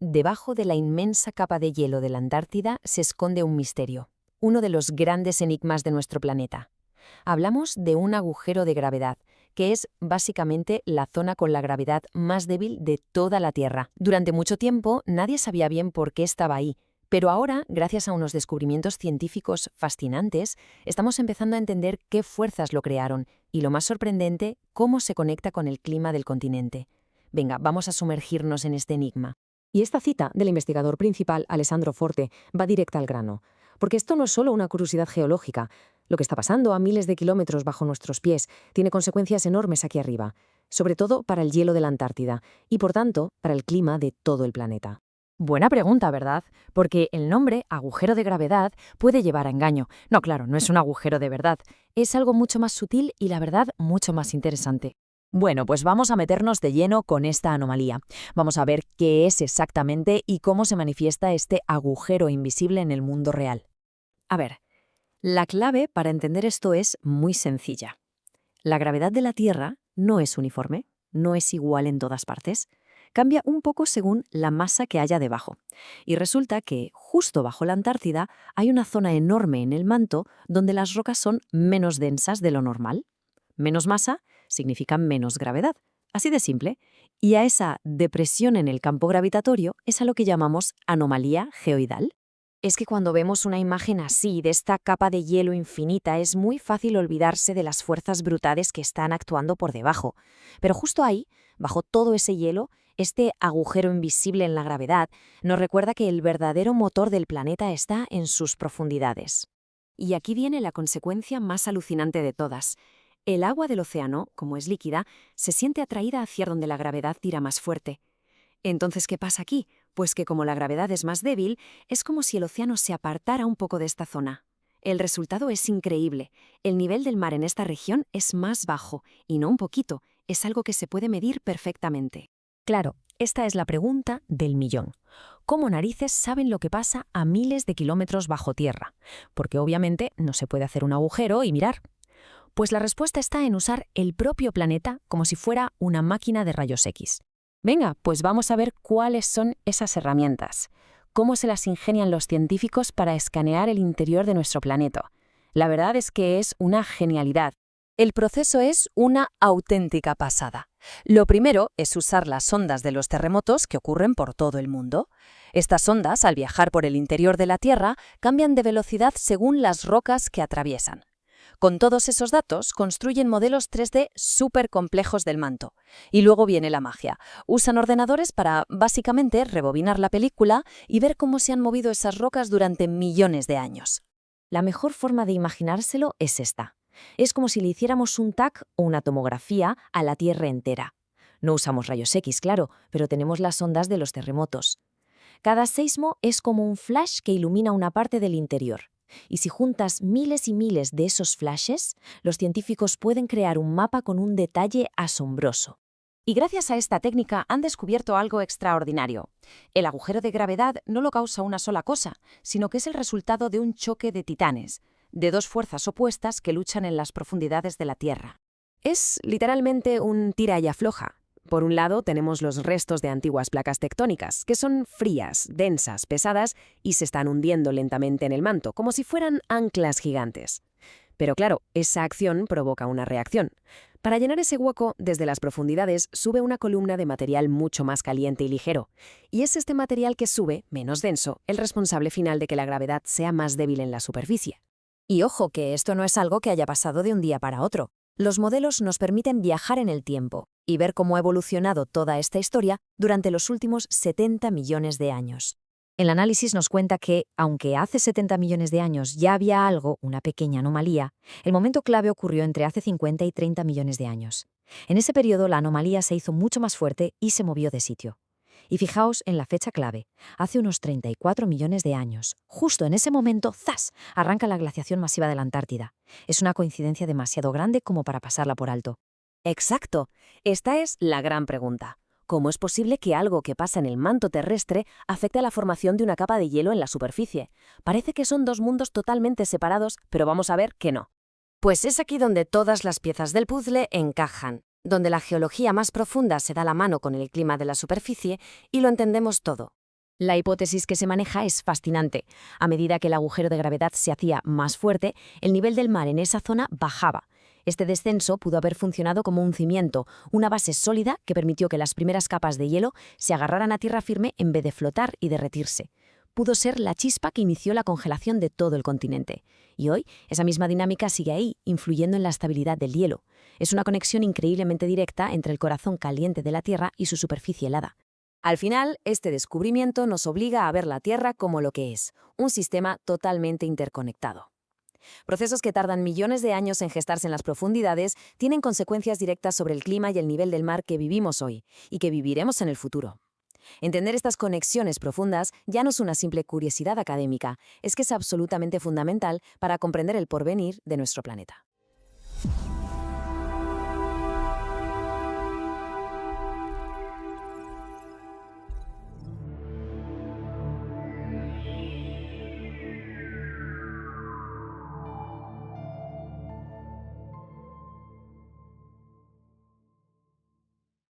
debajo de la inmensa capa de hielo de la Antártida se esconde un misterio, uno de los grandes enigmas de nuestro planeta. Hablamos de un agujero de gravedad, que es básicamente la zona con la gravedad más débil de toda la Tierra. Durante mucho tiempo nadie sabía bien por qué estaba ahí, pero ahora, gracias a unos descubrimientos científicos fascinantes, estamos empezando a entender qué fuerzas lo crearon y, lo más sorprendente, cómo se conecta con el clima del continente. Venga, vamos a sumergirnos en este enigma. Y esta cita del investigador principal, Alessandro Forte, va directa al grano. Porque esto no es solo una curiosidad geológica. Lo que está pasando a miles de kilómetros bajo nuestros pies tiene consecuencias enormes aquí arriba, sobre todo para el hielo de la Antártida y, por tanto, para el clima de todo el planeta. Buena pregunta, ¿verdad? Porque el nombre, agujero de gravedad, puede llevar a engaño. No, claro, no es un agujero de verdad. Es algo mucho más sutil y, la verdad, mucho más interesante. Bueno, pues vamos a meternos de lleno con esta anomalía. Vamos a ver qué es exactamente y cómo se manifiesta este agujero invisible en el mundo real. A ver, la clave para entender esto es muy sencilla. La gravedad de la Tierra no es uniforme, no es igual en todas partes. Cambia un poco según la masa que haya debajo. Y resulta que, justo bajo la Antártida, hay una zona enorme en el manto donde las rocas son menos densas de lo normal. Menos masa significa menos gravedad. Así de simple. Y a esa depresión en el campo gravitatorio es a lo que llamamos anomalía geoidal. Es que cuando vemos una imagen así, de esta capa de hielo infinita, es muy fácil olvidarse de las fuerzas brutales que están actuando por debajo. Pero justo ahí, bajo todo ese hielo, este agujero invisible en la gravedad nos recuerda que el verdadero motor del planeta está en sus profundidades. Y aquí viene la consecuencia más alucinante de todas. El agua del océano, como es líquida, se siente atraída hacia donde la gravedad tira más fuerte. Entonces, ¿qué pasa aquí? Pues que como la gravedad es más débil, es como si el océano se apartara un poco de esta zona. El resultado es increíble. El nivel del mar en esta región es más bajo, y no un poquito, es algo que se puede medir perfectamente. Claro, esta es la pregunta del millón. ¿Cómo narices saben lo que pasa a miles de kilómetros bajo tierra? Porque obviamente no se puede hacer un agujero y mirar. Pues la respuesta está en usar el propio planeta como si fuera una máquina de rayos X. Venga, pues vamos a ver cuáles son esas herramientas. Cómo se las ingenian los científicos para escanear el interior de nuestro planeta. La verdad es que es una genialidad. El proceso es una auténtica pasada. Lo primero es usar las ondas de los terremotos que ocurren por todo el mundo. Estas ondas, al viajar por el interior de la Tierra, cambian de velocidad según las rocas que atraviesan. Con todos esos datos, construyen modelos 3D súper complejos del manto. Y luego viene la magia. Usan ordenadores para, básicamente, rebobinar la película y ver cómo se han movido esas rocas durante millones de años. La mejor forma de imaginárselo es esta. Es como si le hiciéramos un TAC o una tomografía a la Tierra entera. No usamos rayos X, claro, pero tenemos las ondas de los terremotos. Cada seismo es como un flash que ilumina una parte del interior. Y si juntas miles y miles de esos flashes, los científicos pueden crear un mapa con un detalle asombroso. Y gracias a esta técnica han descubierto algo extraordinario. El agujero de gravedad no lo causa una sola cosa, sino que es el resultado de un choque de titanes, de dos fuerzas opuestas que luchan en las profundidades de la Tierra. Es literalmente un tira y afloja. Por un lado tenemos los restos de antiguas placas tectónicas, que son frías, densas, pesadas y se están hundiendo lentamente en el manto, como si fueran anclas gigantes. Pero claro, esa acción provoca una reacción. Para llenar ese hueco, desde las profundidades sube una columna de material mucho más caliente y ligero. Y es este material que sube, menos denso, el responsable final de que la gravedad sea más débil en la superficie. Y ojo que esto no es algo que haya pasado de un día para otro. Los modelos nos permiten viajar en el tiempo y ver cómo ha evolucionado toda esta historia durante los últimos 70 millones de años. El análisis nos cuenta que, aunque hace 70 millones de años ya había algo, una pequeña anomalía, el momento clave ocurrió entre hace 50 y 30 millones de años. En ese periodo la anomalía se hizo mucho más fuerte y se movió de sitio. Y fijaos en la fecha clave, hace unos 34 millones de años. Justo en ese momento, ¡zas!, arranca la glaciación masiva de la Antártida. Es una coincidencia demasiado grande como para pasarla por alto. Exacto. Esta es la gran pregunta. ¿Cómo es posible que algo que pasa en el manto terrestre afecte a la formación de una capa de hielo en la superficie? Parece que son dos mundos totalmente separados, pero vamos a ver que no. Pues es aquí donde todas las piezas del puzzle encajan, donde la geología más profunda se da la mano con el clima de la superficie y lo entendemos todo. La hipótesis que se maneja es fascinante. A medida que el agujero de gravedad se hacía más fuerte, el nivel del mar en esa zona bajaba. Este descenso pudo haber funcionado como un cimiento, una base sólida que permitió que las primeras capas de hielo se agarraran a tierra firme en vez de flotar y derretirse. Pudo ser la chispa que inició la congelación de todo el continente. Y hoy, esa misma dinámica sigue ahí, influyendo en la estabilidad del hielo. Es una conexión increíblemente directa entre el corazón caliente de la Tierra y su superficie helada. Al final, este descubrimiento nos obliga a ver la Tierra como lo que es, un sistema totalmente interconectado. Procesos que tardan millones de años en gestarse en las profundidades tienen consecuencias directas sobre el clima y el nivel del mar que vivimos hoy y que viviremos en el futuro. Entender estas conexiones profundas ya no es una simple curiosidad académica, es que es absolutamente fundamental para comprender el porvenir de nuestro planeta.